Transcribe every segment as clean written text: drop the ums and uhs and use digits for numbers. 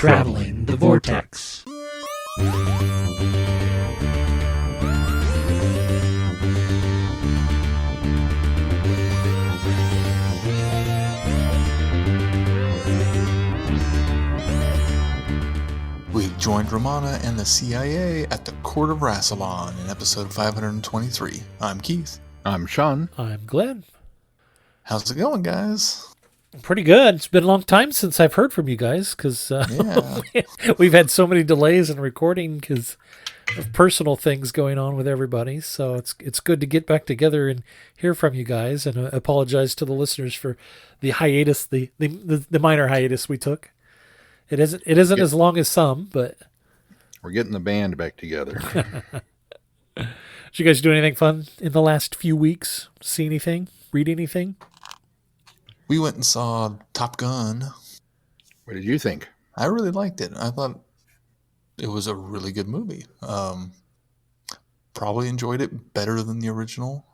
Traveling the Vortex. We joined Romana and the CIA at the court of Rassilon in episode 523. I'm Keith. I'm Sean. I'm Glenn. How's it going, guys? Pretty good. It's been a long time since I've heard from you guys because we've had so many delays in recording because of personal things going on with everybody. So it's good to get back together and hear from you guys. And I apologize to the listeners for the hiatus, the minor hiatus we took. It isn't as long as some, but we're getting the band back together. Did you guys do anything fun in the last few weeks? See anything? Read anything? We went and saw Top Gun. What did you think? I really liked it. I thought it was a really good movie. Probably enjoyed it better than the original,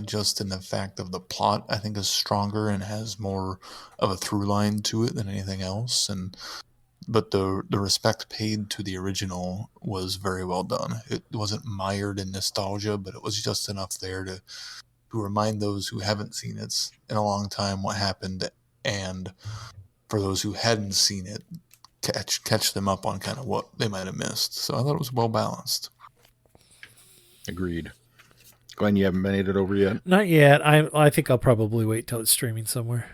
just in the fact of the plot, I think, is stronger and has more of a through line to it than anything else. But the respect paid to the original was very well done. It wasn't mired in nostalgia, but it was just enough there to remind those who haven't seen it in a long time what happened, and for those who hadn't seen it, catch them up on kind of what they might have missed. So I thought it was well balanced. Agreed. Glenn, you haven't made it over yet? Not yet. I think I'll probably wait till it's streaming somewhere.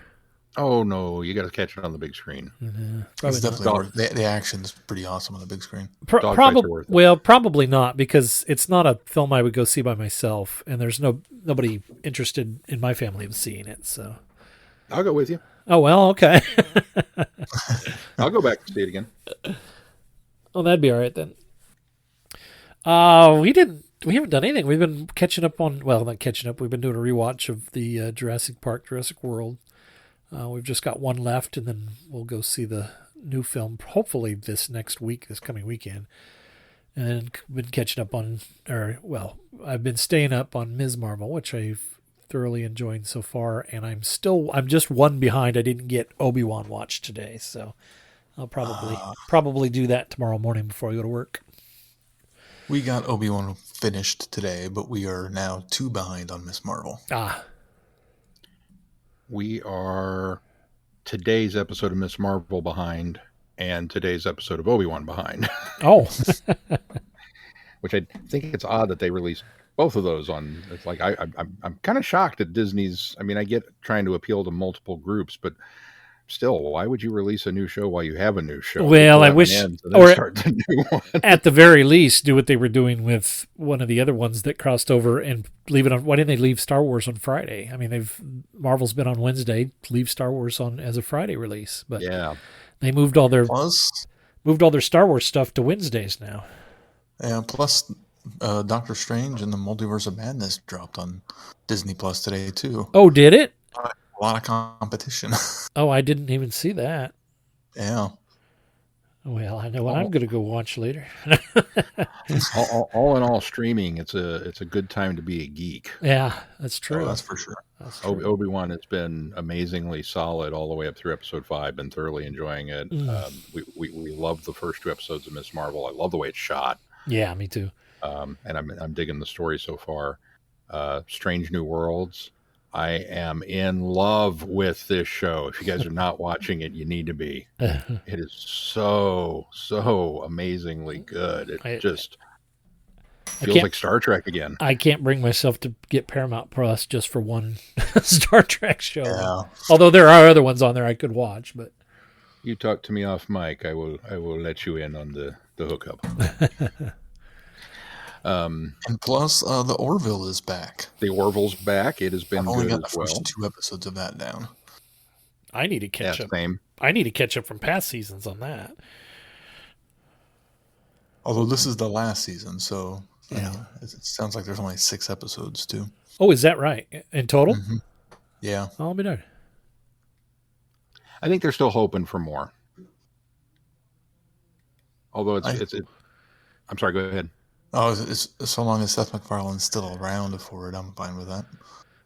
Oh, no. You got to catch it on the big screen. Mm-hmm. It's definitely worth the action's pretty awesome on the big screen. Probably not, because it's not a film I would go see by myself, and there's nobody interested in my family in seeing it. So I'll go with you. Oh, well, okay. I'll go back and see it again. Well, that'd be all right then. We haven't done anything. We've been catching up on, well, not catching up. We've been doing a rewatch of the Jurassic Park, Jurassic World. We've just got one left, and then we'll go see the new film, hopefully this coming weekend. And been catching up on, I've been staying up on Ms. Marvel, which I've thoroughly enjoyed so far, and I'm just one behind. I didn't get Obi-Wan watched today, so I'll probably do that tomorrow morning before I go to work. We got Obi-Wan finished today, but we are now 2 behind on Ms. Marvel. We are today's episode of Ms. Marvel behind, and today's episode of Obi-Wan behind. Oh. Which I think it's odd that they released both of those on. It's like I'm kind of shocked at Disney's. I mean, I get trying to appeal to multiple groups, but still, why would you release a new show while you have a new show? Well, I wish, or start the new one. At the very least, do what they were doing with one of the other ones that crossed over and leave it on. Why didn't they leave Star Wars on Friday? I mean, Marvel's been on Wednesday. Leave Star Wars on as a Friday release, but yeah, they moved all their Star Wars stuff to Wednesdays now. Yeah, plus Doctor Strange and the Multiverse of Madness dropped on Disney Plus today too. Oh, did it? A lot of competition. Oh, I didn't even see that. Yeah. Well, I know what I'm going to go watch later. all in all, streaming, it's a good time to be a geek. Yeah, that's true. Oh, that's for sure. Obi-Wan has been amazingly solid all the way up through episode 5. Been thoroughly enjoying it. We love the first 2 episodes of Ms. Marvel. I love the way it's shot. Yeah, me too. And I'm digging the story so far. Strange New Worlds. I am in love with this show. If you guys are not watching it, you need to be. It is so amazingly good. It just feels like Star Trek again. I can't bring myself to get Paramount Plus just for one Star Trek show. Yeah. Although there are other ones on there I could watch, but you talk to me off mic. I will let you in on the hookup. And plus, the Orville is back. The Orville's back. It has been I've only good got the as well. first 2 episodes of that down. I need to catch up. Same. I need to catch up from past seasons on that. Although this is the last season, so it sounds like there's only 6 episodes too. Oh, is that right? In total? Mm-hmm. Yeah. I'll be darned. I think they're still hoping for more. Although I'm sorry. Go ahead. Oh, it's so long as Seth MacFarlane's still around for it, I'm fine with that.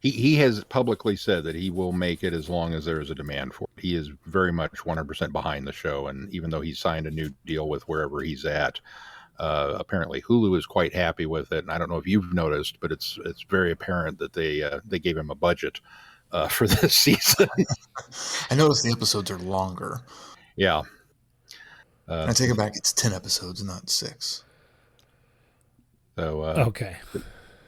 He has publicly said that he will make it as long as there is a demand for it. He is very much 100% behind the show, and even though he signed a new deal with wherever he's at, apparently Hulu is quite happy with it. And I don't know if you've noticed, but it's very apparent that they gave him a budget for this season. I noticed the episodes are longer. Yeah. I take it back. It's 10 episodes, not 6. So Okay.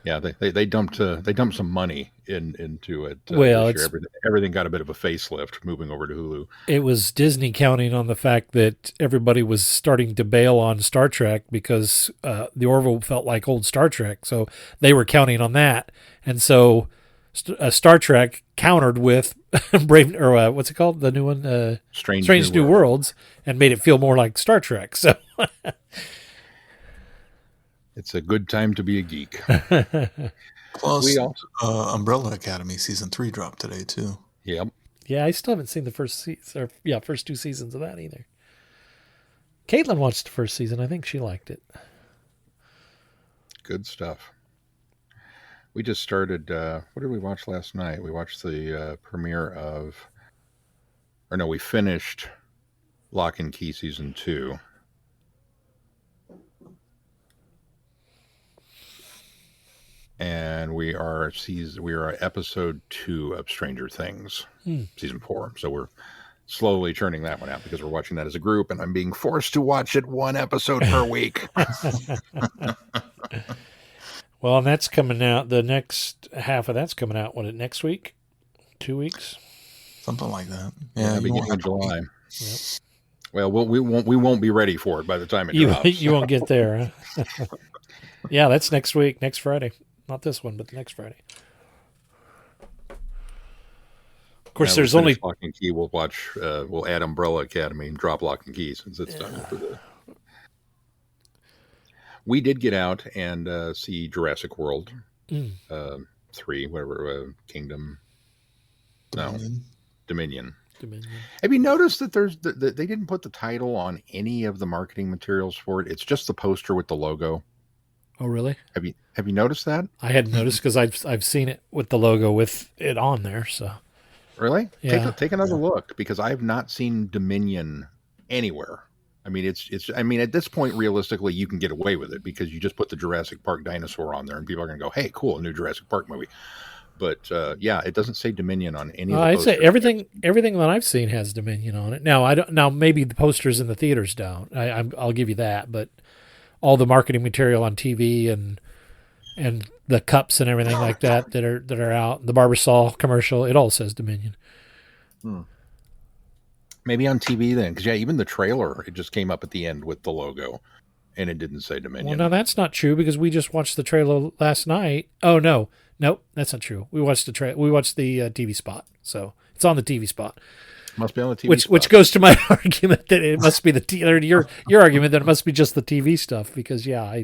yeah, they dumped some money into it. Well, this year. Everything got a bit of a facelift moving over to Hulu. It was Disney counting on the fact that everybody was starting to bail on Star Trek because the Orville felt like old Star Trek, so they were counting on that, and so Star Trek countered with Brave, or what's it called, the new one, Strange New Worlds, and made it feel more like Star Trek. So it's a good time to be a geek. Plus, we also, Umbrella Academy season 3 dropped today too. Yep. Yeah, I still haven't seen the first 2 seasons of that either. Caitlin watched the first season. I think she liked it. Good stuff. We just started. What did we watch last night? We watched the premiere of, or no, we finished Lock and Key season 2. And we are episode 2 of Stranger Things, season 4. So we're slowly churning that one out because we're watching that as a group, and I'm being forced to watch it 1 episode per week. Well, and that's coming out. The next half of that's coming out. Next week? 2 weeks? Something like that. Yeah, beginning of July. Yep. Well, we won't be ready for it by the time it drops. You won't get there. Huh? Yeah, that's next week, next Friday. Not this one, but the next Friday. Of course, there's only Lock and Key. We'll add Umbrella Academy and drop Lock and Key since it's done for the. We did get out and see Jurassic World 3, whatever, Kingdom. Dominion. Dominion. Dominion. Have you noticed that they didn't put the title on any of the marketing materials for it? It's just the poster with the logo. Oh, really? Have you noticed that? I hadn't noticed because I've seen it with the logo with it on there. So really, yeah. Take another look, because I have not seen Dominion anywhere. I mean, it's. I mean, at this point, realistically, you can get away with it because you just put the Jurassic Park dinosaur on there, and people are going to go, "Hey, cool, a new Jurassic Park movie." But yeah, it doesn't say Dominion on any of the posters. I'd say everything that I've seen has Dominion on it. Now I don't. Now maybe the posters in the theaters don't. I'll give you that, but all the marketing material on TV and the cups and everything like that are out, the Barbasol commercial, it all says Dominion. Maybe on TV then, because yeah, even the trailer, it just came up at the end with the logo, and it didn't say Dominion. Well, no, that's not true because we just watched the trailer last night. Oh no, nope, that's not true. We watched the TV spot, so it's on the TV spot. Must be on the TV spot. Which goes to my argument that it must be your argument that it must be just the TV stuff because yeah,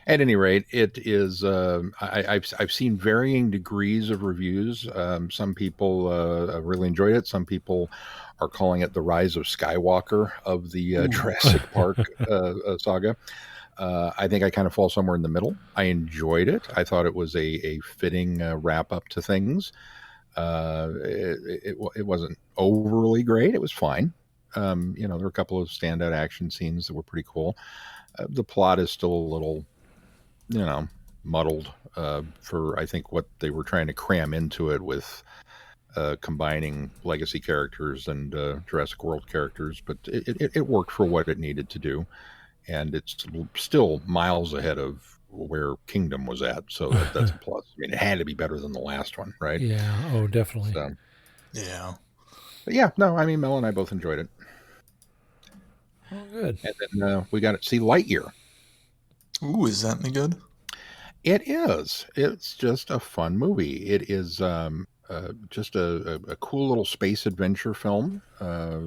At any rate, it is. I've seen varying degrees of reviews. Some people really enjoyed it. Some people are calling it the rise of Skywalker of the Jurassic Park saga. I think I kind of fall somewhere in the middle. I enjoyed it. I thought it was a fitting wrap up to things. It wasn't overly great. It was fine. There were a couple of standout action scenes that were pretty cool. The plot is still a little, muddled for, I think, what they were trying to cram into it with combining legacy characters and Jurassic World characters. But it worked for what it needed to do. And it's still miles ahead of where Kingdom was at. So that's a plus. I mean, it had to be better than the last one, right? Yeah. Oh, definitely. So, Yeah. but yeah, no, I mean, Mel and I both enjoyed it. Oh, good. And then we got to see Lightyear. Ooh, is that any good? It is. It's just a fun movie. It is just a cool little space adventure film.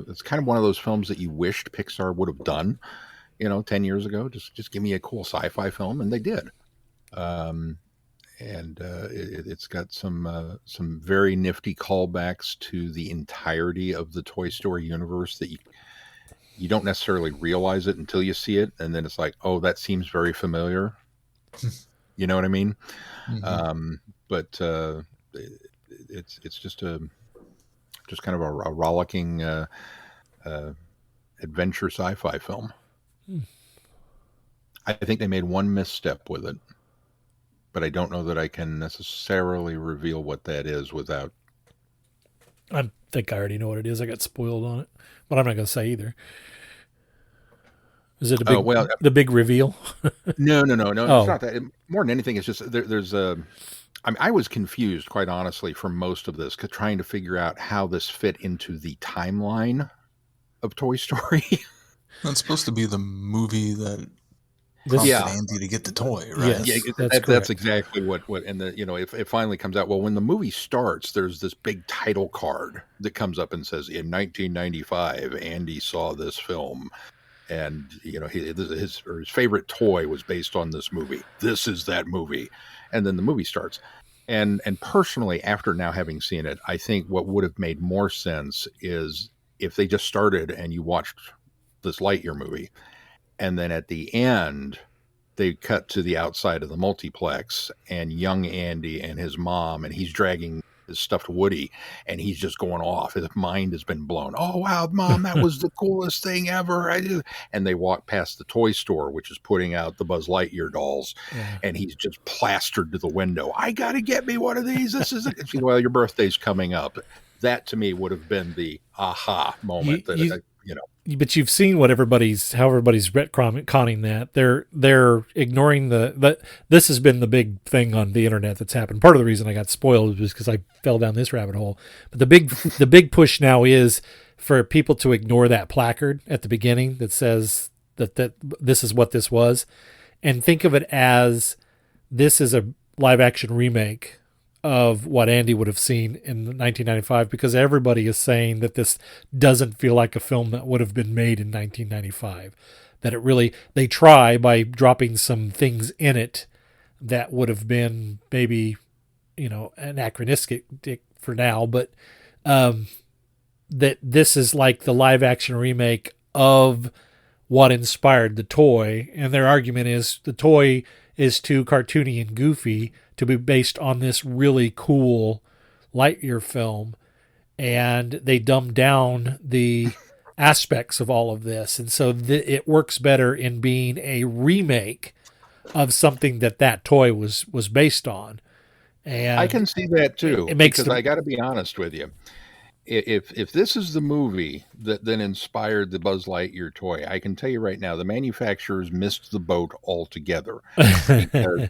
It's kind of one of those films that you wished Pixar would have done, 10 years ago. Just give me a cool sci-fi film, and they did. It's got some very nifty callbacks to the entirety of the Toy Story universe that you don't necessarily realize it until you see it, and then it's like, oh, that seems very familiar. You know what I mean? Mm-hmm. But it's just kind of a rollicking adventure sci-fi film. I think they made one misstep with it, but I don't know that I can necessarily reveal what that is without. I think I already know what it is. I got spoiled on it, but I'm not going to say either. Is it the big reveal? No. It's Oh. not that. More than anything, it's just there's a. I mean, I was confused, quite honestly, for most of this, trying to figure out how this fit into the timeline of Toy Story. That's supposed to be the movie that This- prompted Yeah. Andy to get the toy, right? Yes. Yeah, That's that's correct. exactly what and it finally comes out. Well, when the movie starts, there's this big title card that comes up and says, in 1995, Andy saw this film, and his favorite toy was based on this movie. This is that movie, and then the movie starts. And personally, after now having seen it, I think what would have made more sense is if they just started and you watched this Lightyear movie, and then at the end they cut to the outside of the multiplex and young Andy and his mom, and he's dragging his stuffed Woody, and he's just going off. His mind has been blown. Oh, wow, Mom, that was the coolest thing ever. And they walk past the toy store, which is putting out the Buzz Lightyear dolls, and he's just plastered to the window. I got to get me one of these. This is well, your birthday's coming up. That to me would have been the aha moment. But you've seen how everybody's retconning that. They're ignoring the this has been the big thing on the internet that's happened. Part of the reason I got spoiled was because I fell down this rabbit hole. But the big push now is for people to ignore that placard at the beginning that says that this is what this was, and think of it as this is a live action remake of what Andy would have seen in 1995, because everybody is saying that this doesn't feel like a film that would have been made in 1995. That they try by dropping some things in it that would have been maybe, anachronistic for now, but that this is like the live action remake of what inspired the toy. And their argument is the toy is too cartoony and goofy to be based on this really cool Lightyear film, and they dumbed down the aspects of all of this, and so it works better in being a remake of something that toy was based on. And I can see that too, because I got to be honest with you. If this is the movie that then inspired the Buzz Lightyear toy, I can tell you right now, the manufacturers missed the boat altogether. Because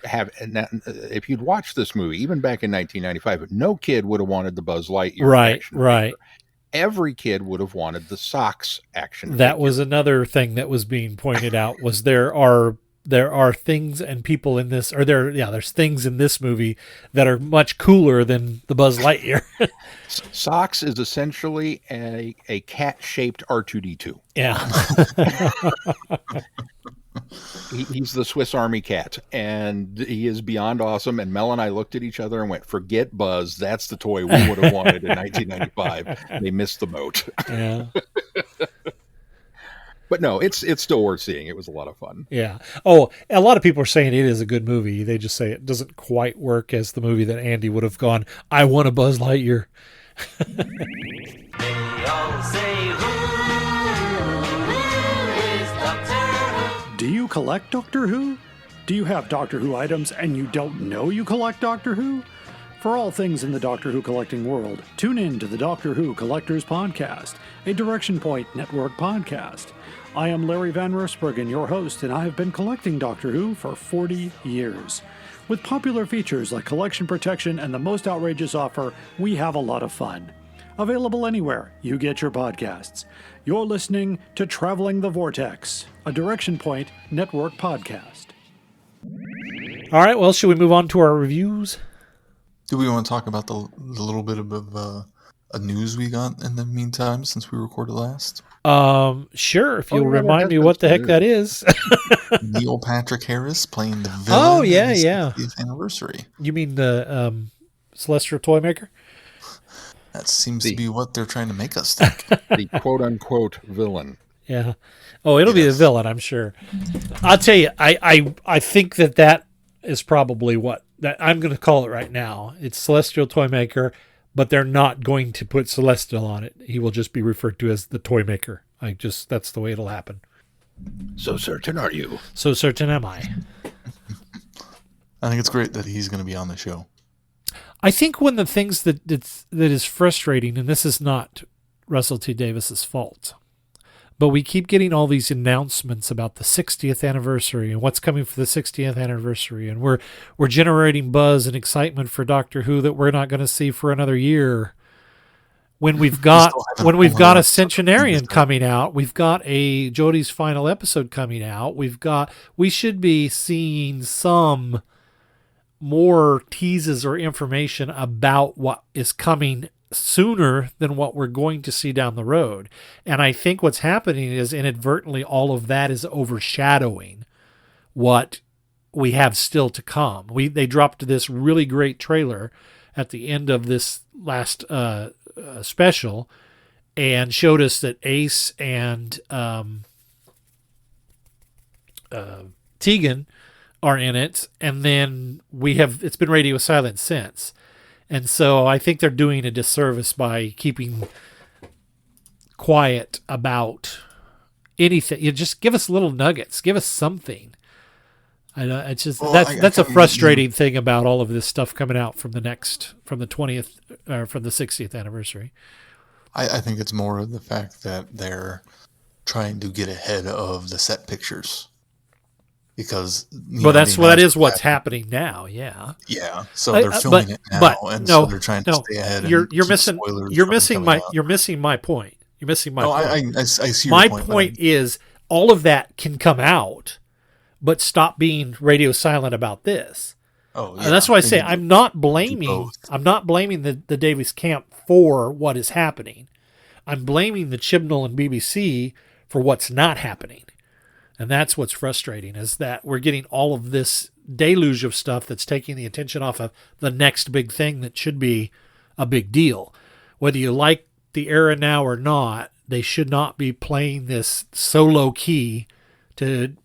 if you'd watched this movie, even back in 1995, no kid would have wanted the Buzz Lightyear action right. figure. Every kid would have wanted the Socks action That figure. was another thing that was being pointed out, was there are things and people in this, there's things in this movie that are much cooler than the Buzz Lightyear. Socks is essentially a cat-shaped R2-D2. Yeah. He's the Swiss Army cat, and he is beyond awesome. And Mel and I looked at each other and went, forget Buzz. That's the toy we would have wanted in 1995. They missed the boat. Yeah. But no, it's still worth seeing. It was a lot of fun. Yeah. Oh, a lot of people are saying it is a good movie. They just say it doesn't quite work as the movie that Andy would have gone, I want a Buzz Lightyear. They all say, who is Doctor Who? Do you collect Doctor Who? Do you have Doctor Who items and you don't know you collect Doctor Who? For all things in the Doctor Who collecting world, tune in to the Doctor Who Collectors Podcast, a Direction Point Network podcast. I am Larry Van Rosbergen, your host, and I have been collecting Doctor Who for 40 years. With popular features like collection protection and the most outrageous offer, we have a lot of fun. Available anywhere you get your podcasts. You're listening to Traveling the Vortex, a Direction Point Network podcast. All right, well, should we move on to our reviews? Do we want to talk about the little bit of news we got in the meantime since we recorded last? Sure, if you'll remind me what the heck that is. Neil Patrick Harris playing the villain. Oh, yeah, in the yeah. 60th anniversary. You mean the Celestial Toy Maker? That seems to be what they're trying to make us think. The quote-unquote villain. Yeah. Oh, it'll be the villain, I'm sure. I'll tell you, I think that is probably what that I'm going to call it right now. It's Celestial Toymaker, but they're not going to put Celestial on it. He will just be referred to as the Toymaker. That's the way it'll happen. So certain are you? So certain am I. I think it's great that he's going to be on the show. I think one of the things that is frustrating, and this is not Russell T. Davis's fault, but we keep getting all these announcements about the 60th anniversary and what's coming for the 60th anniversary, and we're generating buzz and excitement for Doctor Who that we're not going to see for another year. When we've got a Centenarian coming out, we've got a Jodie's final episode coming out. We should be seeing some more teases or information about what is coming sooner than what we're going to see down the road. And I think what's happening is inadvertently all of that is overshadowing what we have still to come. They dropped this really great trailer at the end of this last special and showed us that Ace and Tegan are in it, and then it's been radio silent since. And so I think they're doing a disservice by keeping quiet about anything. You just give us little nuggets, give us something. I know it's just that's a frustrating thing about all of this stuff coming out from the 20th or from the 60th anniversary. I think it's more of the fact that they're trying to get ahead of the set pictures. Because that is what's happening now. Yeah. So they're filming it now, so they're trying to stay ahead. You're missing my point. You're missing my point. I see my your point. My point is all of that can come out, but stop being radio silent about this. Oh, yeah. And that's why I say I'm not blaming the Davies camp for what is happening. I'm blaming the Chibnall and BBC for what's not happening. And that's what's frustrating, is that we're getting all of this deluge of stuff that's taking the attention off of the next big thing that should be a big deal. Whether you like the era now or not, they should not be playing this so low key to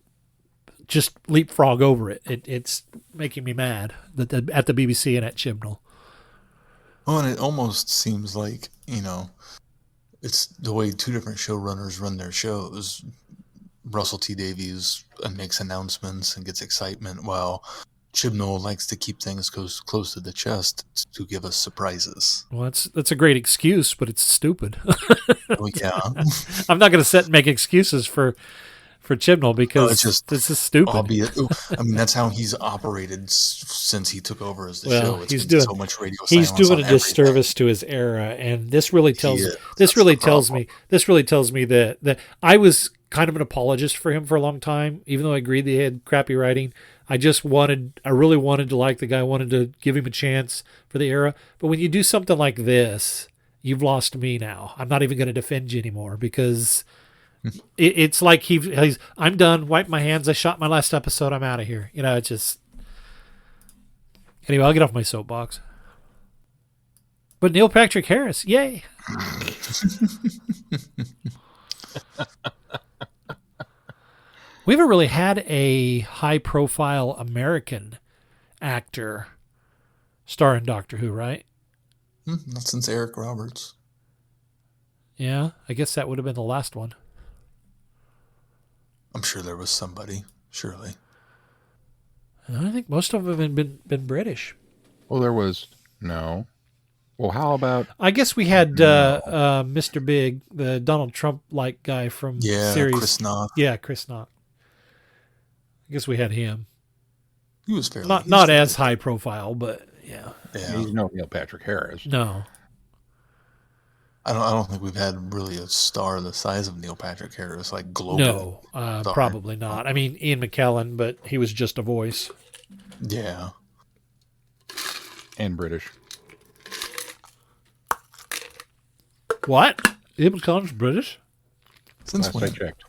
just leapfrog over it. It's making me mad at the BBC and at Chibnall. Well, and it almost seems like, it's the way two different showrunners run their shows. Russell T. Davies makes announcements and gets excitement, while Chibnall likes to keep things close to the chest to give us surprises. Well, that's a great excuse, but it's stupid. Oh, yeah. I'm not going to sit and make excuses for Chibnall because this is stupid. That's how he's operated since he took over as the show. He's doing so much radio silence. He's doing a disservice to his era, and this really tells me that I was kind of an apologist for him for a long time, even though I agreed that he had crappy writing. I really wanted to like the guy, wanted to give him a chance for the era. But when you do something like this, you've lost me now. I'm not even going to defend you anymore because it's like he's I'm done, wipe my hands, I shot my last episode, I'm out of here. It's just... Anyway, I'll get off my soapbox. But Neil Patrick Harris, yay! We haven't really had a high-profile American actor star in Doctor Who, right? Not since Eric Roberts. Yeah, I guess that would have been the last one. I'm sure there was somebody, surely. I think most of them have been British. Well, there was no. Well, how about... I guess we had Mr. Big, the Donald Trump-like guy from series. Chris Knott. Yeah, Chris Knott. I guess we had him. He was fairly... Not as high profile, but yeah. He's no Neil Patrick Harris. No. I don't think we've had really a star the size of Neil Patrick Harris, like global. No, probably not. I mean, Ian McKellen, but he was just a voice. Yeah. And British. What? Ian McKellen's British? Since Last I checked.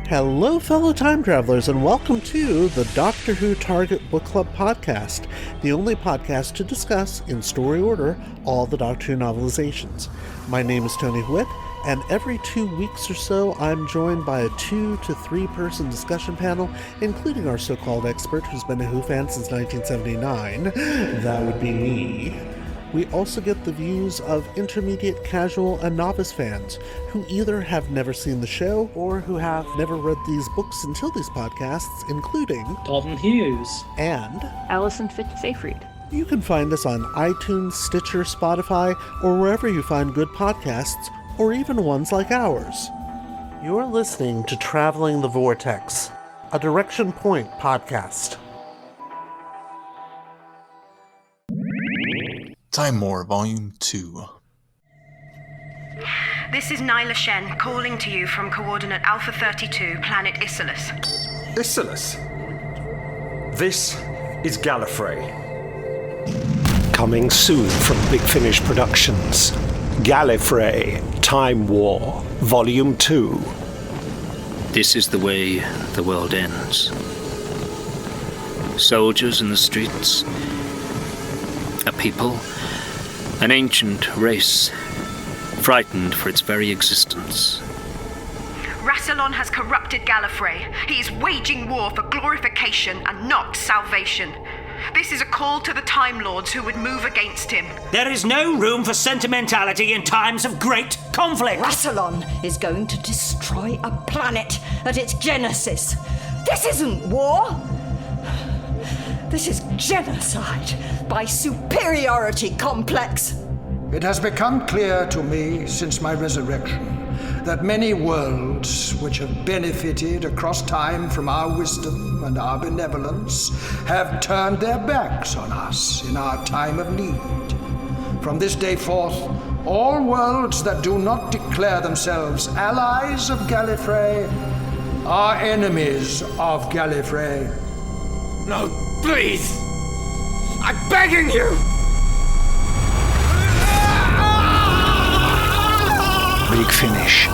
Hello, fellow time travelers, and welcome to the Doctor Who Target Book Club podcast, the only podcast to discuss, in story order, all the Doctor Who novelizations. My name is Tony Whitt, and every 2 weeks or so, I'm joined by a 2 to 3 person discussion panel, including our so-called expert who's been a Who fan since 1979. That would be me. We also get the views of intermediate, casual, and novice fans who either have never seen the show or who have never read these books until these podcasts, including Dalton Hughes and Allison Seyfried. You can find us on iTunes, Stitcher, Spotify, or wherever you find good podcasts, or even ones like ours. You're listening to Traveling the Vortex, a Direction Point podcast. Time War, Volume 2. This is Nyla Shen calling to you from coordinate Alpha 32, planet Isolus. Isolus? This is Gallifrey. Coming soon from Big Finish Productions. Gallifrey, Time War, Volume 2. This is the way the world ends. Soldiers in the streets. A people. An ancient race. Frightened for its very existence. Rassilon has corrupted Gallifrey. He is waging war for glorification and not salvation. This is a call to the Time Lords who would move against him. There is no room for sentimentality in times of great conflict. Rassilon is going to destroy a planet at its genesis. This isn't war. This is genocide by superiority complex. It has become clear to me since my resurrection that many worlds which have benefited across time from our wisdom and our benevolence have turned their backs on us in our time of need. From this day forth, all worlds that do not declare themselves allies of Gallifrey are enemies of Gallifrey. No, please! I'm begging you! Big Finish.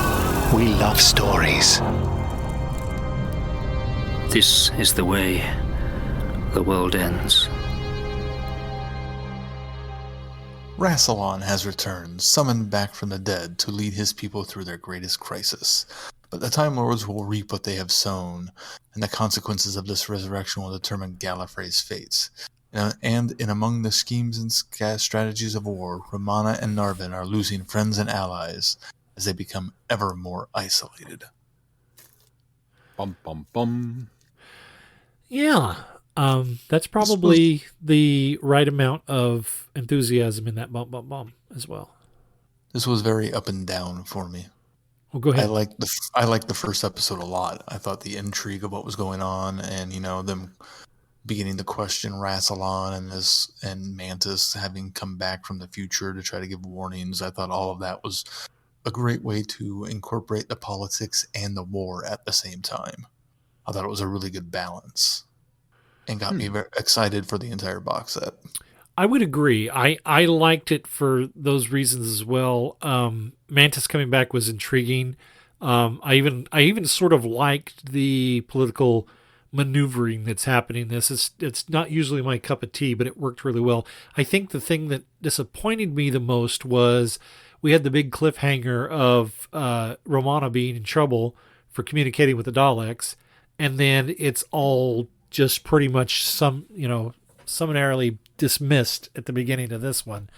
We love stories. This is the way the world ends. Rassilon has returned, summoned back from the dead to lead his people through their greatest crisis. But the Time Lords will reap what they have sown, and the consequences of this resurrection will determine Gallifrey's fates. And in among the schemes and strategies of war, Romana and Narvin are losing friends and allies as they become ever more isolated. Bum, bum, bum. Yeah, that's probably the right amount of enthusiasm in that bum, bum, bum as well. This was very up and down for me. Well, go ahead. I liked the first episode a lot. I thought the intrigue of what was going on, and them beginning to question Rassilon and Mantis having come back from the future to try to give warnings. I thought all of that was a great way to incorporate the politics and the war at the same time. I thought it was a really good balance and got me very excited for the entire box set. I would agree. I liked it for those reasons as well. Mantis coming back was intriguing. I even sort of liked the political maneuvering that's happening. It's not usually my cup of tea, but it worked really well. I think the thing that disappointed me the most was we had the big cliffhanger of Romana being in trouble for communicating with the Daleks, and then it's all just pretty much summarily dismissed at the beginning of this one.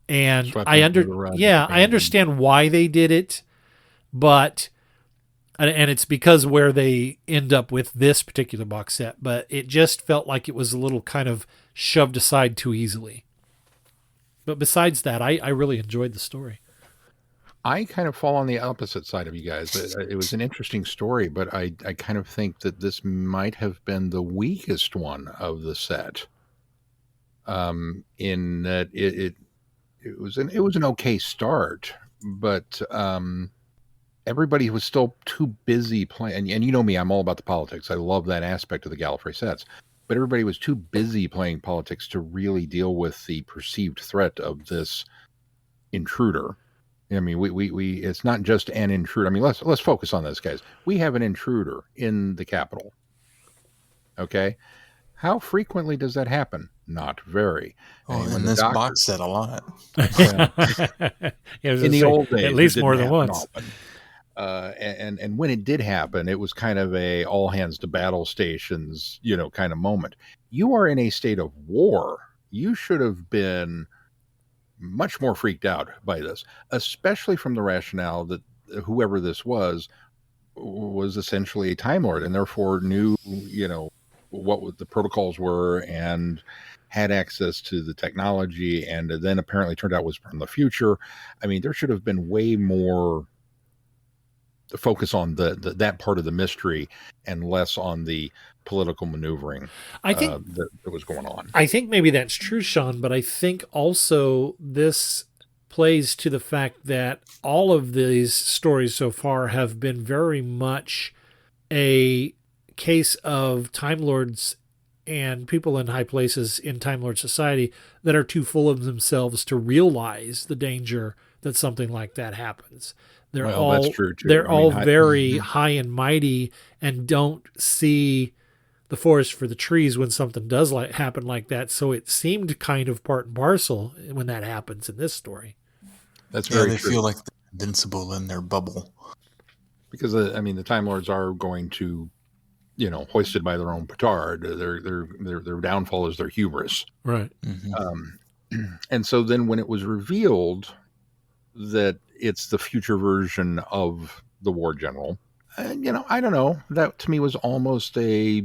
And I understand why they did it, but and it's because where they end up with this particular box set, but it just felt like it was a little kind of shoved aside too easily. But besides that, I really enjoyed the story. I kind of fall on the opposite side of you guys. It was an interesting story, but I kind of think that this might have been the weakest one of the set. In that it was an okay start, but everybody was still too busy playing. And you know me, I'm all about the politics. I love that aspect of the Gallifrey sets. But everybody was too busy playing politics to really deal with the perceived threat of this intruder. I mean, we it's not just an intruder. I mean, let's focus on this, guys. We have an intruder in the capital. Okay, how frequently does that happen? not very. Oh, And when in the this doctor, box set, a lot. Yeah, I was in gonna the say, old days, at it least didn't more than happen once. often. And when it did happen, it was kind of a all hands to battle stations, kind of moment. You are in a state of war. You should have been much more freaked out by this, especially from the rationale that whoever this was essentially a Time Lord and therefore knew, what the protocols were and had access to the technology, and then apparently turned out was from the future. I mean, there should have been way more focus on that part of the mystery and less on the political maneuvering I think that was going on. I think maybe that's true, Sean, but I think also this plays to the fact that all of these stories so far have been very much a case of Time Lords and people in high places in Time Lord society that are too full of themselves to realize the danger that something like that happens. They're Well, all that's true, too. They're I mean, all very high and mighty and don't see the forest for the trees when something does happen like that. So it seemed kind of part and parcel when that happens in this story. That's very they true. feel like they're invincible in their bubble. Because the Time Lords are going to, hoisted by their own petard. Their downfall is their hubris, right? And so then when it was revealed that it's the future version of the War General, I don't know. That to me was almost I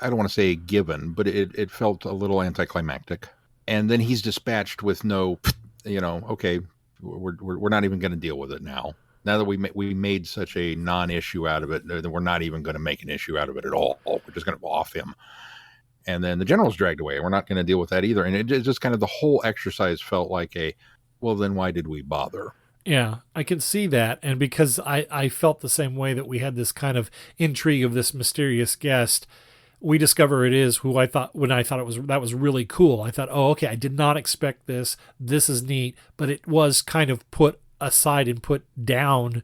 don't want to say a given, but it felt a little anticlimactic. And then he's dispatched with no, okay, we're not even going to deal with it now. Now that we made such a non-issue out of it, that we're not even going to make an issue out of it at all. We're just going to off him. And then the general's dragged away. We're not going to deal with that either. And it just kind of the whole exercise felt like well, then why did we bother? Yeah, I can see that. And because I felt the same way, that we had this kind of intrigue of this mysterious guest, we discover it is who I thought that was really cool. I thought, oh, okay, I did not expect this. This is neat. But it was kind of put aside and put down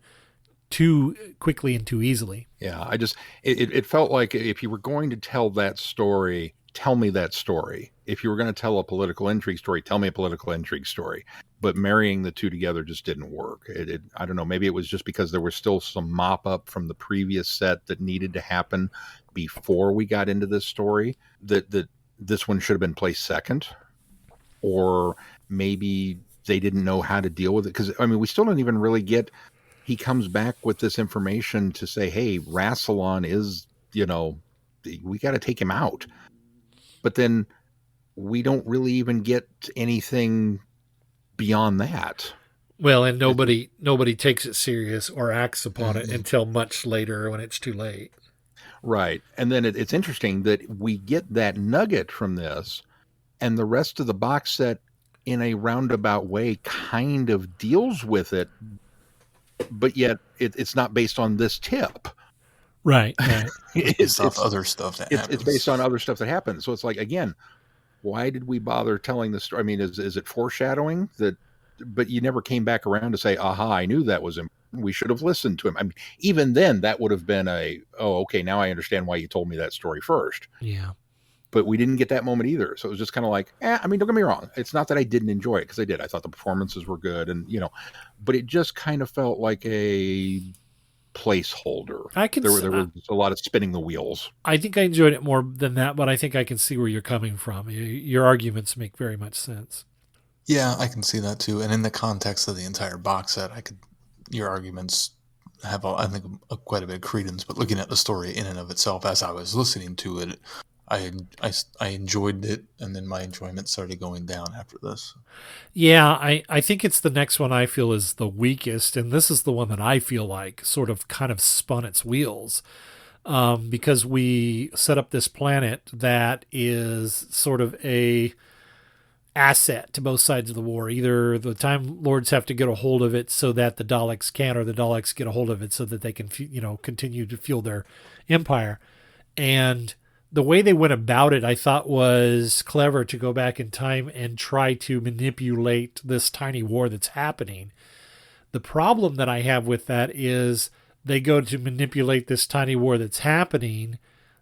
too quickly and too easily. Yeah, it felt like if you were going to tell that story, tell me that story. If you were going to tell a political intrigue story, tell me a political intrigue story. But marrying the two together just didn't work. I don't know, maybe it was just because there was still some mop up from the previous set that needed to happen before we got into this story, that this one should have been placed second, or maybe they didn't know how to deal with it. Because, we still don't even really get, he comes back with this information to say, hey, Rassilon is, we got to take him out. But then we don't really even get anything beyond that. Well, and nobody takes it serious or acts upon it until much later when it's too late. Right. And then it's interesting that we get that nugget from this, and the rest of the box set in a roundabout way kind of deals with it, but yet it's not based on this tip. Right. It's other stuff that happens. It's based on other stuff that happens. So it's like, again, why did we bother telling the story? Is it foreshadowing that? But you never came back around to say, aha, I knew that was important. We should have listened to him. Even then, that would have been okay, now I understand why you told me that story first. Yeah. But we didn't get that moment either. So it was just kind of like, don't get me wrong. It's not that I didn't enjoy it, because I did. I thought the performances were good, and but it just kind of felt like a placeholder. There was a lot of spinning the wheels. I think I enjoyed it more than that, but I think I can see where you're coming from. Your arguments make very much sense. Yeah, I can see that too. And in the context of the entire box set, your arguments have, I think, quite a bit of credence. But looking at the story in and of itself, as I was listening to it, I enjoyed it, and then my enjoyment started going down after this. Yeah, I think it's the next one I feel is the weakest, and this is the one that I feel like sort of kind of spun its wheels, because we set up this planet that is sort of a asset to both sides of the war. Either the Time Lords have to get a hold of it so that the Daleks can, or the Daleks get a hold of it so that they can, continue to fuel their empire. And the way they went about it, I thought, was clever, to go back in time and try to manipulate this tiny war that's happening. The problem that I have with that is they go to manipulate this tiny war that's happening,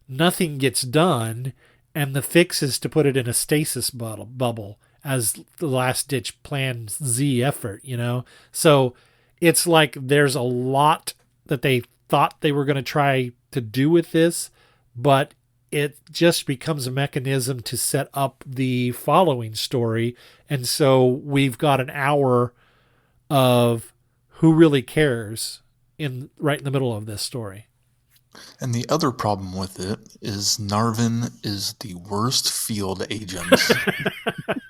nothing gets done, and the fix is to put it in a stasis bubble as the last ditch plan Z effort, you know? So it's like there's a lot that they thought they were going to try to do with this, but it just becomes a mechanism to set up the following story. And so we've got an hour of who really cares right in the middle of this story. And the other problem with it is Narvin is the worst field agent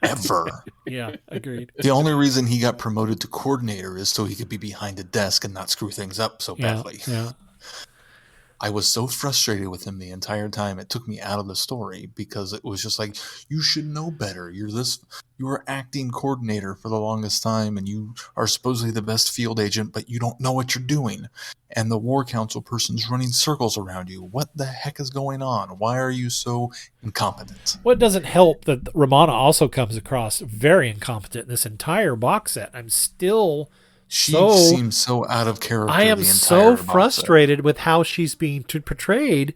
ever. Yeah, agreed. The only reason he got promoted to coordinator is so he could be behind a desk and not screw things up so badly. Yeah. I was so frustrated with him the entire time. It took me out of the story because it was just like, you should know better. You were acting coordinator for the longest time, and you are supposedly the best field agent, but you don't know what you're doing. And the War Council person's running circles around you. What the heck is going on? Why are you so incompetent? Well, it doesn't help that Romana also comes across very incompetent in this entire box set. I'm still... She seems so out of character. I am the so entire frustrated with how she's being portrayed,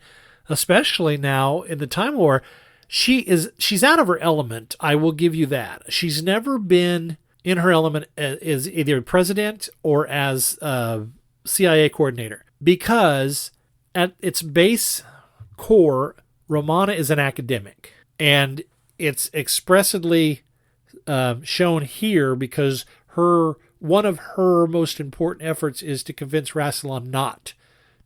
especially now in the Time War. She's out of her element. I will give you that. She's never been in her element as either president or as CIA coordinator, because at its base core, Romana is an academic, and it's expressly shown here because one of her most important efforts is to convince Rassilon not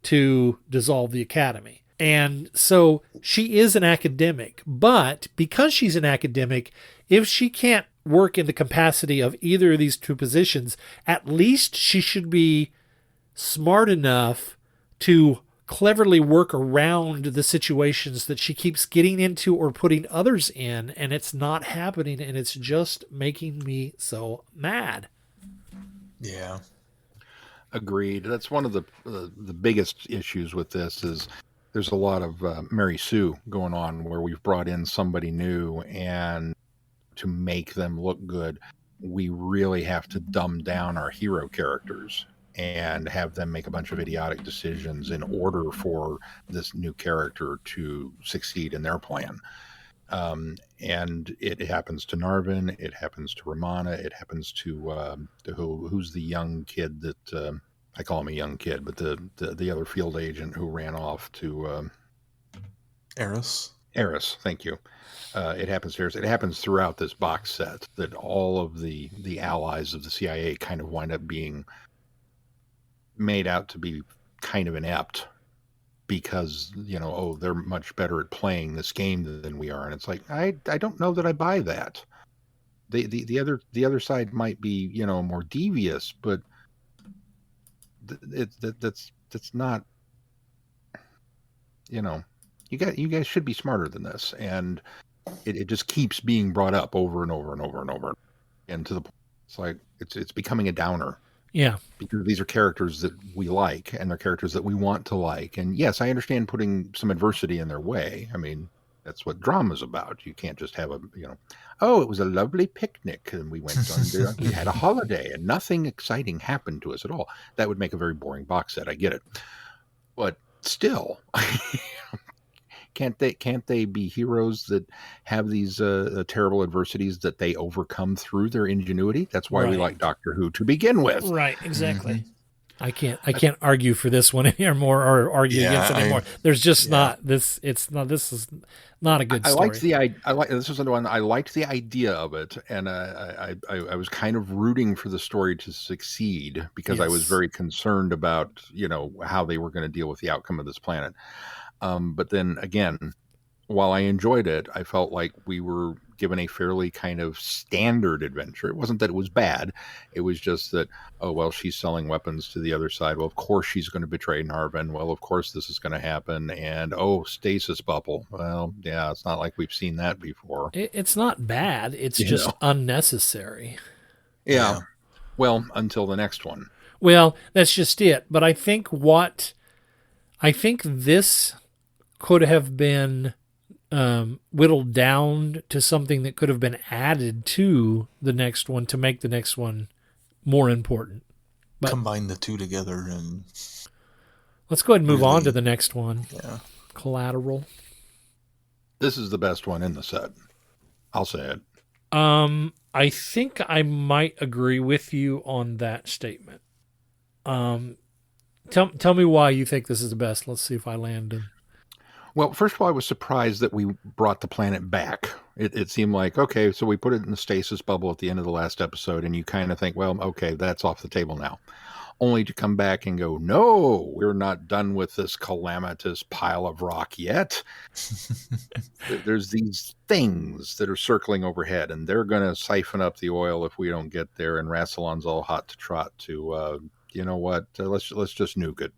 to dissolve the academy. And so she is an academic, but because she's an academic, if she can't work in the capacity of either of these two positions, at least she should be smart enough to cleverly work around the situations that she keeps getting into or putting others in, and it's not happening, and it's just making me so mad. Yeah. Agreed. That's one of the biggest issues with this is there's a lot of Mary Sue going on where we've brought in somebody new, and to make them look good, we really have to dumb down our hero characters and have them make a bunch of idiotic decisions in order for this new character to succeed in their plan. And it happens to Narvin, it happens to Romana, it happens to who's the young kid that I call him a young kid, but the other field agent who ran off to Eris. Eris, thank you. It happens to Eris. It happens throughout this box set that all of the allies of the CIA kind of wind up being made out to be kind of inept. Because, they're much better at playing this game than we are. And it's like, I don't know that I buy that. The other side might be, more devious, but that's not, you guys should be smarter than this. And it just keeps being brought up over and over and over and over. And to the point, it's like, it's becoming a downer. Yeah. Because these are characters that we like, and they're characters that we want to like. And yes, I understand putting some adversity in their way. I mean, that's what drama's about. You can't just have it was a lovely picnic, and we went on, we had a holiday, and nothing exciting happened to us at all. That would make a very boring box set. I get it. But still, can't they be heroes that have these terrible adversities that they overcome through their ingenuity? That's why we like Doctor Who to begin with. Right, exactly. Mm-hmm. I can't argue for this one anymore or argue against it anymore. There's just not this. This is not a good story. This was the one I liked the idea of it, and I was kind of rooting for the story to succeed because I was very concerned about how they were going to deal with the outcome of this planet. But then again, while I enjoyed it, I felt like we were given a fairly kind of standard adventure. It wasn't that it was bad. It was just that, she's selling weapons to the other side. Well, of course she's going to betray Narvin. Well, of course this is going to happen. And, stasis bubble. Well, yeah, it's not like we've seen that before. It's not bad. It's just unnecessary. Yeah. Well, until the next one. Well, that's just it. But I think this could have been whittled down to something that could have been added to the next one to make the next one more important. But combine the two together and let's go ahead and move on to the next one. Yeah. Collateral. This is the best one in the set. I'll say it. I think I might agree with you on that statement. Tell me why you think this is the best. Let's see if I land in. Well, first of all, I was surprised that we brought the planet back. It seemed like, okay, so we put it in the stasis bubble at the end of the last episode, and you kind of think, well, okay, that's off the table now. Only to come back and go, no, we're not done with this calamitous pile of rock yet. There's these things that are circling overhead, and they're going to siphon up the oil if we don't get there. And Rassilon's all hot to trot to, you know what? Let's just nuke it.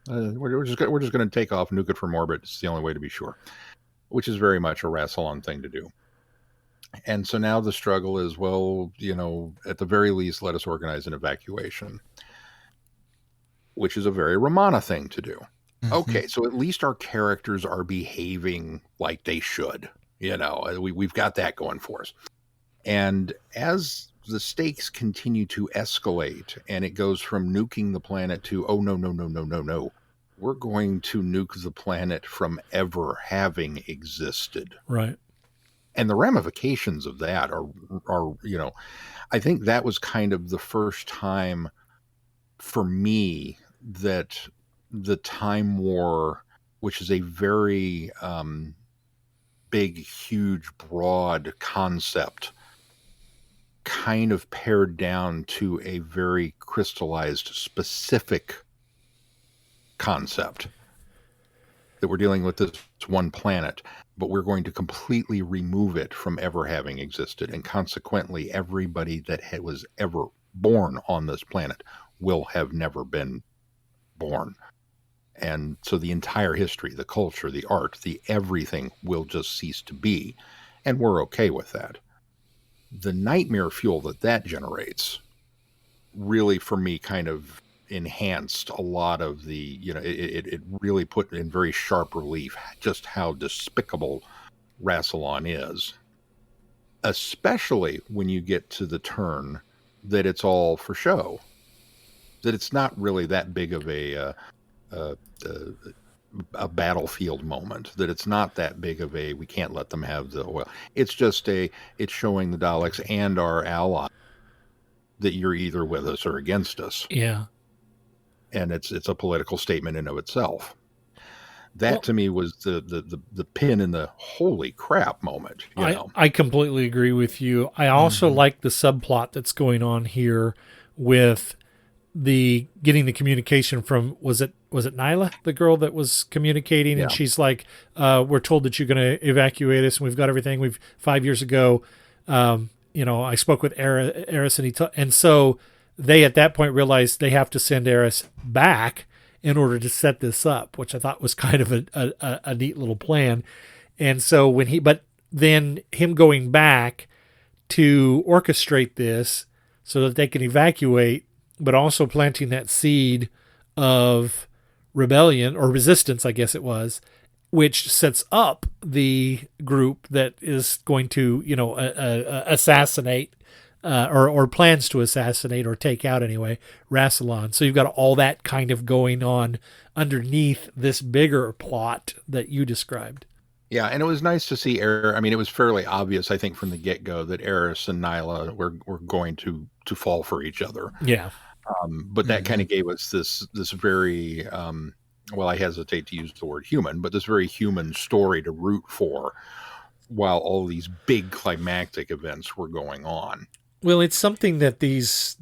We're just going to take off, nuke it from orbit. It's the only way to be sure, which is very much a Rassilon thing to do. And so now the struggle is, well, you know, at the very least, let us organize an evacuation, which is a very Romana thing to do. Mm-hmm. Okay, so at least our characters are behaving like they should. You know, we've got that going for us. And as the stakes continue to escalate and it goes from nuking the planet to, oh, no. We're going to nuke the planet from ever having existed. Right. And the ramifications of that are, you know, I think that was kind of the first time for me that the Time War, which is a very big, huge, broad concept, kind of pared down to a very crystallized, specific concept that we're dealing with this one planet, but we're going to completely remove it from ever having existed. And consequently, everybody that was ever born on this planet will have never been born. And so the entire history, the culture, the art, the everything will just cease to be. And we're okay with that. The nightmare fuel that generates really, for me, kind of enhanced a lot of the, you know, it really put in very sharp relief just how despicable Rassilon is, especially when you get to the turn that it's all for show, that it's not really that big of a battlefield moment, that it's not that big of a, we can't let them have the oil. It's just it's showing the Daleks and our ally that you're either with us or against us. Yeah. And it's a political statement in of itself. That to me was the pin in the holy crap moment. You know? I completely agree with you. I also like the subplot that's going on here with the getting the communication from, was it Nyla, the girl that was communicating? Yeah. And she's like, we're told that you're going to evacuate us and we've got everything. 5 years ago, you know, I spoke with Eris and so they at that point realized they have to send Eris back in order to set this up, which I thought was kind of a neat little plan. And so but then him going back to orchestrate this so that they can evacuate, but also planting that seed of rebellion or resistance, I guess it was, which sets up the group that is going to, you know, assassinate or plans to assassinate or take out anyway, Rassilon. So you've got all that kind of going on underneath this bigger plot that you described. Yeah, and it was nice to see I mean, it was fairly obvious, I think, from the get-go that Eris and Nyla were going to fall for each other. Yeah. But that kind of gave us this very, well, I hesitate to use the word human, but this very human story to root for while all these big climactic events were going on. Well, it's something that these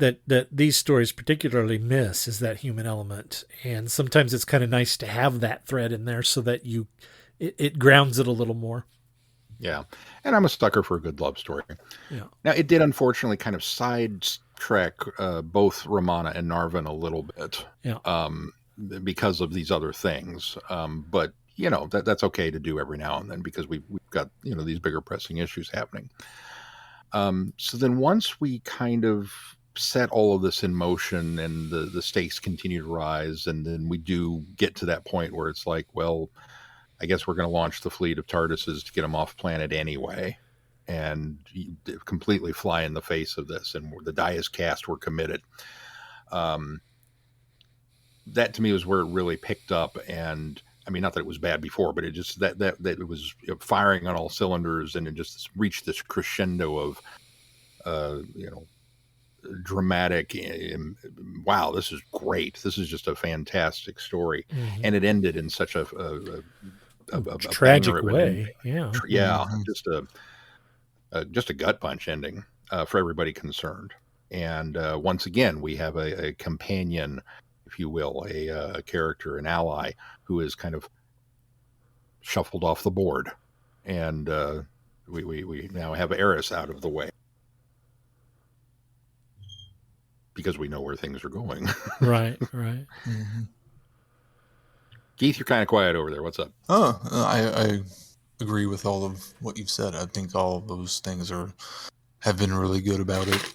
stories particularly miss, is that human element. And sometimes it's kind of nice to have that thread in there so that it grounds it a little more. Yeah. And I'm a sucker for a good love story. Yeah. Now, it did unfortunately kind of sidetrack both Romana and Narvin a little bit. Yeah. Because of these other things. But, you know, that's okay to do every now and then because we've got, you know, these bigger pressing issues happening. So then once we kind of set all of this in motion and the stakes continue to rise, and then we do get to that point where it's like, well, I guess we're going to launch the fleet of TARDISes to get them off planet anyway, and completely fly in the face of this. And the die is cast, we're committed. That to me was where it really picked up, and I mean, not that it was bad before, but it just that it was firing on all cylinders, and it just reached this crescendo of, dramatic. Wow, this is great. This is just a fantastic story, and it ended in such a tragic banger of an way. ending. Yeah, just a gut punch ending for everybody concerned. And once again, we have a companion, if you will, a character, an ally, who is kind of shuffled off the board. And we now have Eris out of the way. Because we know where things are going. Right. Keith, you're kind of quiet over there. What's up? I agree with all of what you've said. I think all of those things have been really good about it.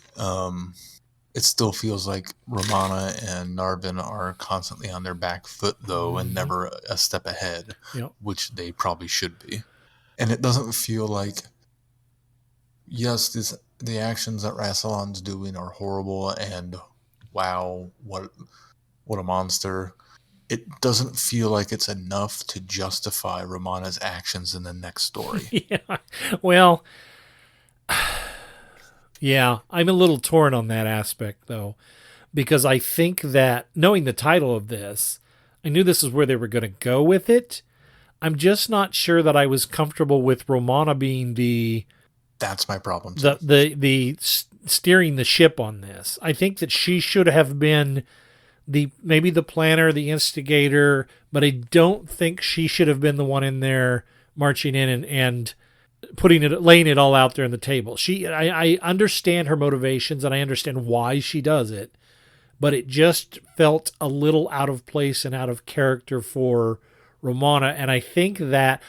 It still feels like Romana and Narvin are constantly on their back foot, though, and never a step ahead, which they probably should be. And it doesn't feel like, yes, the actions that Rassilon's doing are horrible, and wow, what a monster. It doesn't feel like it's enough to justify Romana's actions in the next story. Yeah. Well, yeah, I'm a little torn on that aspect, though, because I think that, knowing the title of this, I knew this is where they were going to go with it. I'm just not sure that I was comfortable with Romana being That's my problem. The steering the ship on this. I think that she should have been maybe the planner, the instigator, but I don't think she should have been the one in there marching in and laying it all out there on the table. I understand her motivations and I understand why she does it, but it just felt a little out of place and out of character for Romana. And I think that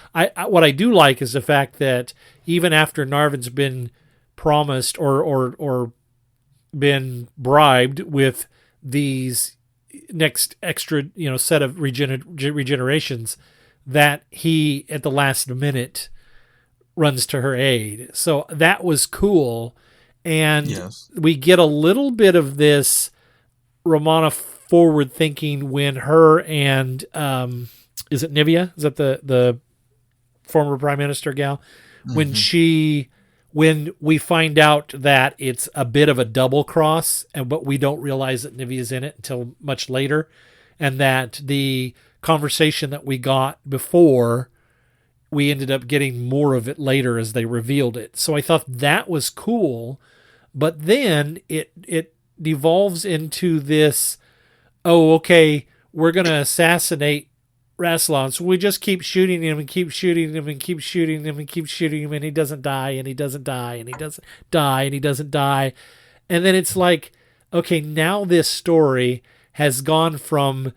what I do like is the fact that even after Narvin's been promised or been bribed with these next extra, set of regenerations, that he at the last minute runs to her aid. So that was cool. And we get a little bit of this Romana forward thinking when her and, is it Nivea? Is that the former prime minister gal? When we find out that it's a bit of a double cross, but we don't realize that Nivea's in it until much later, and that the conversation that we got before, we ended up getting more of it later as they revealed it. So I thought that was cool, but then it devolves into this, we're going to assassinate Rassilon, so we just keep shooting him and keep shooting him and keep shooting him and keep shooting him, and he doesn't die and he doesn't die and he doesn't die and he doesn't die. And then it's like, okay, now this story has gone from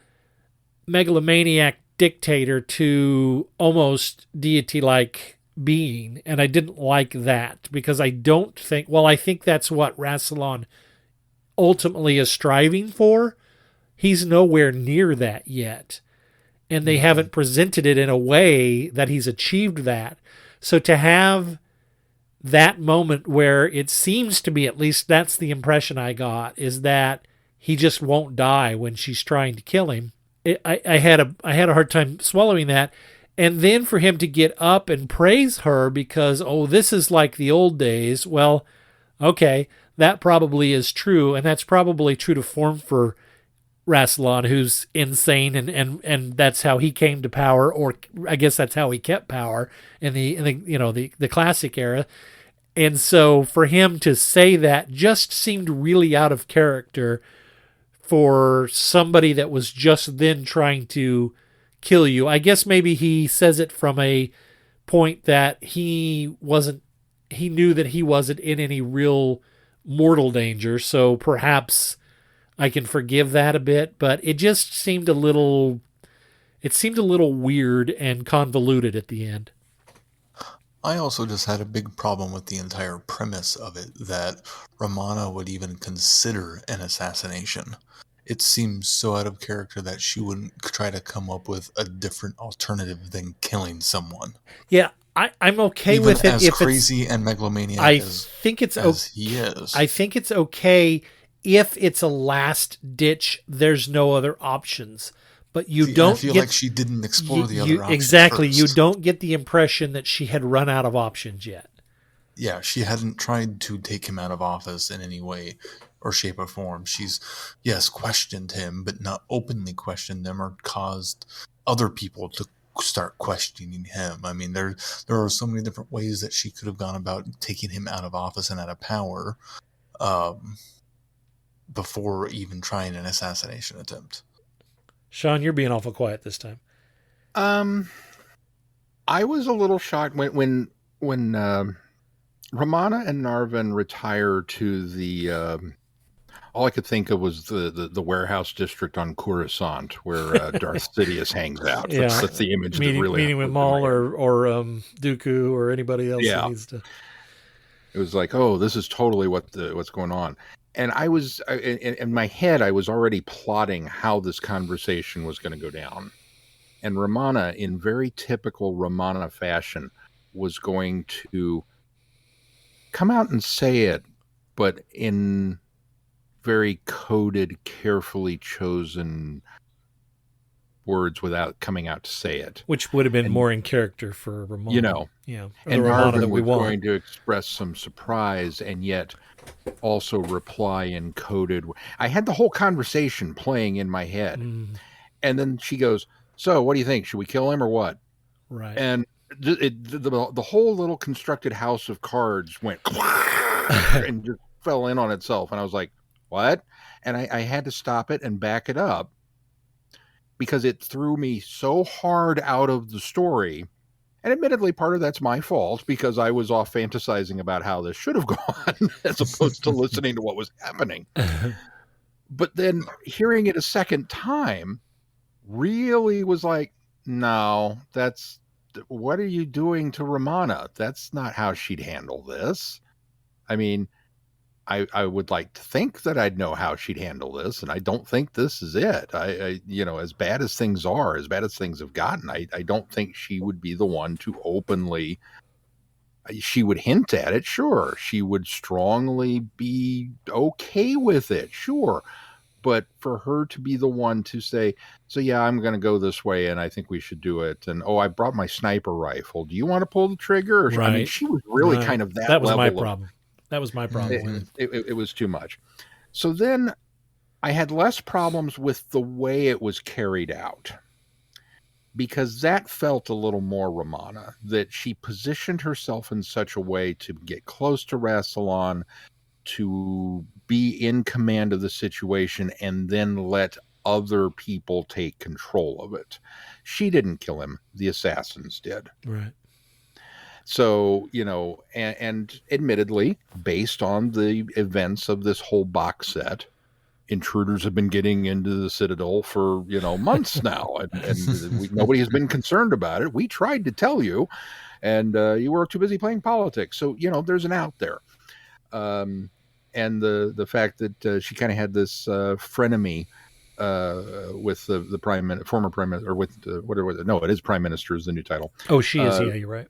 megalomaniac dictator to almost deity-like being, and I didn't like that because I think that's what Rassilon ultimately is striving for. He's nowhere near that yet. And they haven't presented it in a way that he's achieved that. So to have that moment where it seems to be, at least that's the impression I got, is that he just won't die when she's trying to kill him. I had a hard time swallowing that. And then for him to get up and praise her because, this is like the old days. Well, okay, that probably is true. And that's probably true to form for Rassilon, who's insane, and that's how he came to power, or I guess that's how he kept power in the classic era. And so for him to say that just seemed really out of character for somebody that was just then trying to kill you. I guess maybe he says it from a point that he knew that he wasn't in any real mortal danger, so perhaps I can forgive that a bit, but it just seemed a little weird and convoluted at the end. I also just had a big problem with the entire premise of it, that Romana would even consider an assassination. It seems so out of character that she wouldn't try to come up with a different alternative than killing someone. Yeah, I'm okay even with it as if crazy and megalomaniac as he is. I think it's okay if it's a last ditch, there's no other options. But you See, don't I feel get, like she didn't explore the other options exactly. first. You don't get the impression that she had run out of options yet. Yeah, she hadn't tried to take him out of office in any way or shape or form. She's, yes, questioned him, but not openly questioned him or caused other people to start questioning him. I mean, there are so many different ways that she could have gone about taking him out of office and out of power before even trying an assassination attempt. Sean, you're being awful quiet this time. I was a little shocked when Romana and Narvin retire to the. All I could think of was the warehouse district on Coruscant where Darth Sidious hangs out. That's the image that really meeting with Maul or Dooku or anybody else that needs to. It was like, oh, this is totally what's going on. And I was in my head, I was already plotting how this conversation was going to go down. And Romana, in very typical Romana fashion, was going to come out and say it, but in very coded, carefully chosen words without coming out to say it. Which would have been more in character for Romana. You know. Yeah. And Narvin was going to express some surprise and yet also reply in coded. I had the whole conversation playing in my head. And then she goes, so what do you think? Should we kill him or what? Right. And the whole little constructed house of cards went and just fell in on itself. And I was like, what? And I had to stop it and back it up because it threw me so hard out of the story. And admittedly, part of that's my fault because I was off fantasizing about how this should have gone as opposed to listening to what was happening. But then hearing it a second time really was like, no, what are you doing to Romana? That's not how she'd handle this. I mean, I would like to think that I'd know how she'd handle this, and I don't think this is it. I as bad as things are, as bad as things have gotten, I don't think she would be the one to openly. She would hint at it, sure. She would strongly be okay with it, sure. But for her to be the one to say, so yeah, I'm going to go this way, and I think we should do it. And I brought my sniper rifle. Do you want to pull the trigger? Or, I mean, she was really kind of that. That was level my problem. That was my problem. It was too much. So then I had less problems with the way it was carried out because that felt a little more Romana, that she positioned herself in such a way to get close to Rassilon, to be in command of the situation, and then let other people take control of it. She didn't kill him. The assassins did. Right. So, and admittedly, based on the events of this whole box set, intruders have been getting into the Citadel for, months now. And nobody has been concerned about it. We tried to tell you, and you were too busy playing politics. So, there's an out there. And the fact that she kind of had this frenemy with the former prime minister, or with whatever it was. No, it is prime minister is the new title. Oh, she is. Yeah, you're right.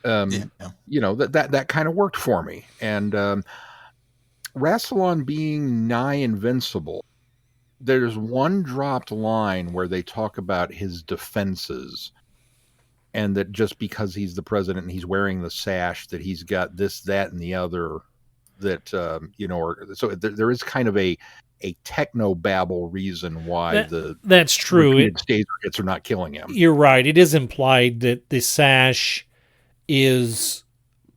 That kind of worked for me. And Rassilon being nigh invincible, there's one dropped line where they talk about his defenses, and that just because he's the president and he's wearing the sash, that he's got this, that, and the other, that so there is kind of a techno babble reason why that's true. Stage hits are not killing him. You're right. It is implied that the sash is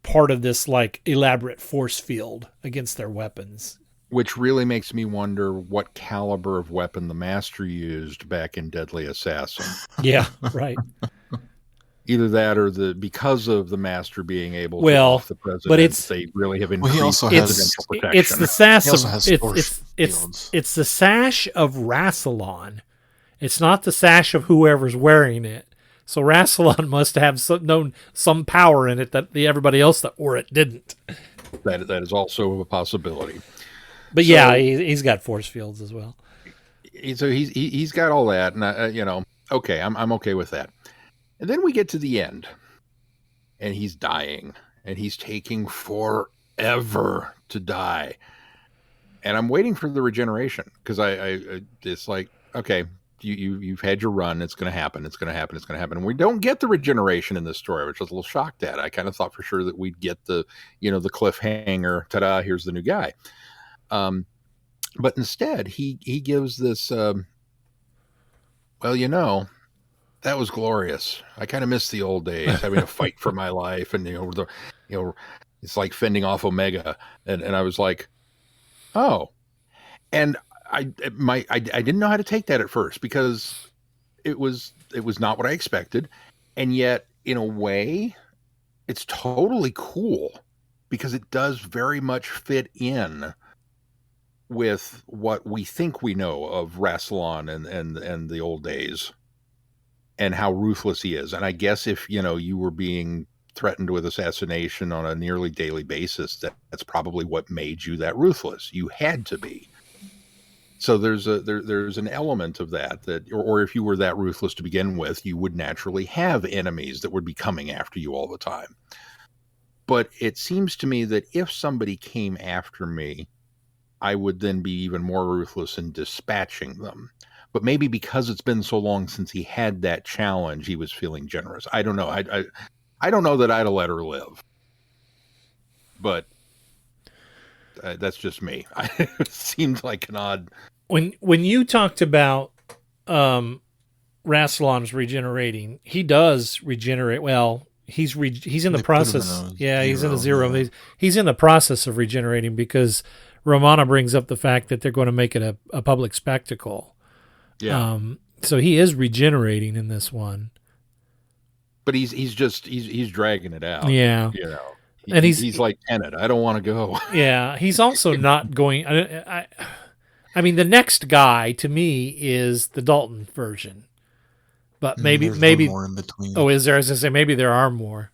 part of this like elaborate force field against their weapons, which really makes me wonder what caliber of weapon the Master used back in Deadly Assassin. Yeah, right. Either that or because of the Master being able to off the president, but they really have increased he also has protection. It's the sash of it's the sash of Rassilon. It's not the sash of whoever's wearing it. So Rassilon must have some power in it that everybody else that wore it didn't. That is also a possibility. But yeah, he's got force fields as well. So he's got all that, and okay, I'm okay with that. And then we get to the end, and he's dying, and he's taking forever to die. And I'm waiting for the regeneration because I it's like, okay, you've had your run. It's going to happen. It's going to happen. It's going to happen. And we don't get the regeneration in this story, which I was a little shocked at. I kind of thought for sure that we'd get the cliffhanger. Ta-da! Here's the new guy. But instead, he gives this. Well, that was glorious. I kind of miss the old days, having to fight for my life, and it's like fending off Omega, and I was like, oh, and I didn't know how to take that at first because it was not what I expected, and yet in a way, it's totally cool because it does very much fit in with what we think we know of Rassilon and the old days. And how ruthless he is. And I guess if, you were being threatened with assassination on a nearly daily basis, that's probably what made you that ruthless. You had to be. So there's an element of that or if you were that ruthless to begin with, you would naturally have enemies that would be coming after you all the time. But it seems to me that if somebody came after me, I would then be even more ruthless in dispatching them. But maybe because it's been so long since he had that challenge, he was feeling generous. I don't know. I don't know that I'd have let her live. But that's just me. It seemed like an odd... When you talked about Rassilon's regenerating, he does regenerate. Well, he's in the process. He's in a zero. Yeah. He's in the process of regenerating because Romana brings up the fact that they're going to make it a public spectacle. Yeah. So he is regenerating in this one, but he's dragging it out. Yeah. And he's like Tenet. I don't want to go. Yeah. He's also not going. I mean, the next guy to me is the Dalton version, but maybe more in between. Oh, is there? As I say, maybe there are more.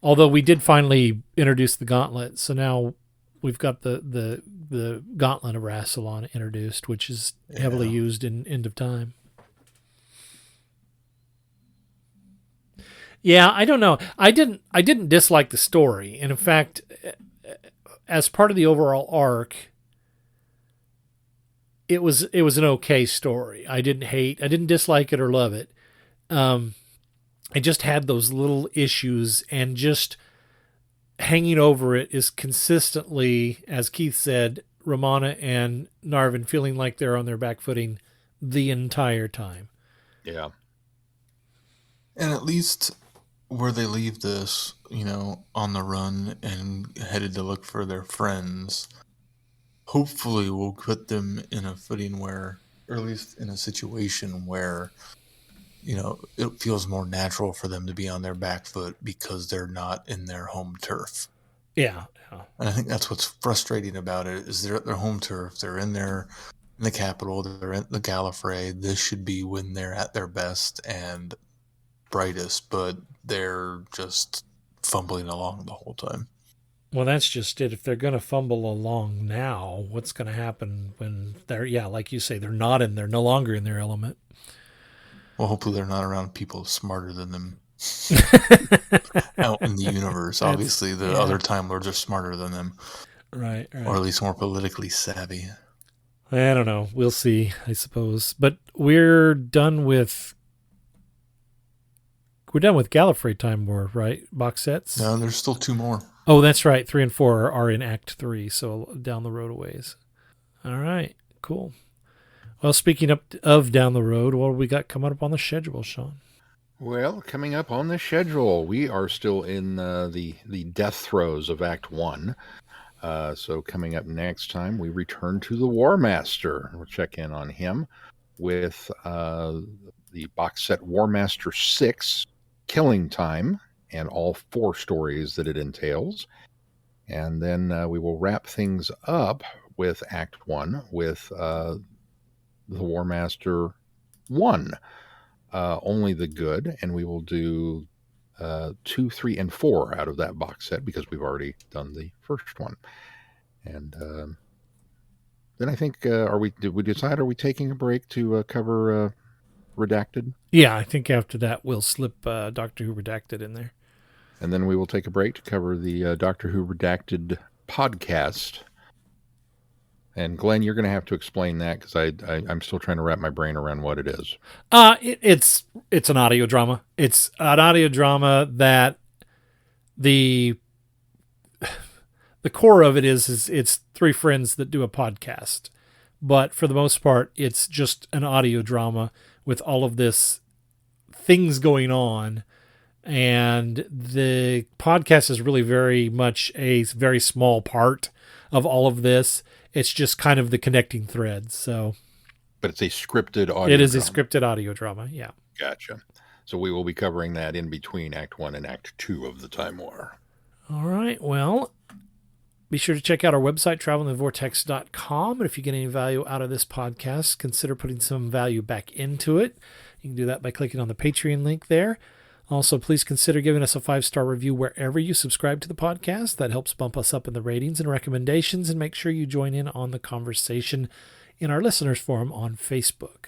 Although we did finally introduce the gauntlet, so now we've got the gauntlet of Rassilon introduced, which is heavily used in End of Time. Yeah, I don't know. I didn't dislike the story, and in fact, as part of the overall arc, it was an okay story. I didn't dislike it or love it. It just had those little issues, and just hanging over it is consistently, as Keith said, Romana and Narvin feeling like they're on their back footing the entire time. Yeah. And at least where they leave this, on the run and headed to look for their friends, hopefully will put them in a footing where, or at least in a situation where, it feels more natural for them to be on their back foot because they're not in their home turf. Yeah. And I think that's what's frustrating about it is they're at their home turf. They're in the capital. They're in the Gallifrey. This should be when they're at their best and brightest, but they're just fumbling along the whole time. Well, that's just it. If they're going to fumble along now, what's going to happen when they're, like you say, they're no longer in their element? Well, hopefully they're not around people smarter than them out in the universe. Obviously, the other Time Lords are smarter than them. Right. Or at least more politically savvy. I don't know. We'll see, I suppose. But we're done with Gallifrey Time War, right? Box sets? No, there's still 2 more. Oh, that's right. 3 and 4 are in Act 3, so down the road a ways. All right, cool. Well, speaking of down the road, what do we got coming up on the schedule, Sean? Well, coming up on the schedule, we are still in the death throes of Act 1. So coming up next time, we return to the War Master. We'll check in on him with the box set War Master 6, Killing Time, and all 4 stories that it entails. And then we will wrap things up with Act 1 with the War Master 1, Only the Good, and we will do 2, 3, and 4 out of that box set because we've already done the first one. And then I think, did we decide, are we taking a break to cover Redacted? Yeah, I think after that we'll slip Doctor Who Redacted in there. And then we will take a break to cover the Doctor Who Redacted podcast. And Glenn, you're going to have to explain that because I'm still trying to wrap my brain around what it is. It's an audio drama. It's an audio drama that the core of it is it's three friends that do a podcast. But for the most part, it's just an audio drama with all of this things going on. And the podcast is really very much a very small part of all of this. It's just kind of the connecting threads. So, but it's a scripted audio. It is a scripted audio drama. Yeah. Gotcha. So we will be covering that in between Act 1 and Act 2 of the Time War. All right. Well, be sure to check out our website, travelingthevortex.com. And if you get any value out of this podcast, consider putting some value back into it. You can do that by clicking on the Patreon link there. Also, please consider giving us a 5-star review wherever you subscribe to the podcast. That helps bump us up in the ratings and recommendations, and make sure you join in on the conversation in our listeners forum on Facebook.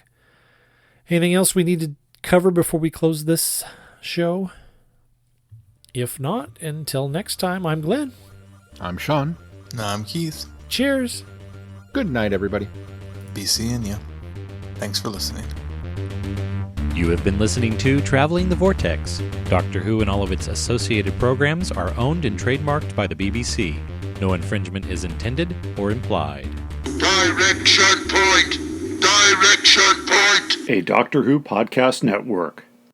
Anything else we need to cover before we close this show? If not, until next time, I'm Glenn. I'm Sean. I'm Keith. Cheers. Good night, everybody. Be seeing you. Thanks for listening. You have been listening to Traveling the Vortex. Doctor Who and all of its associated programs are owned and trademarked by the BBC. No infringement is intended or implied. Direction point! Direction point! A Doctor Who podcast network.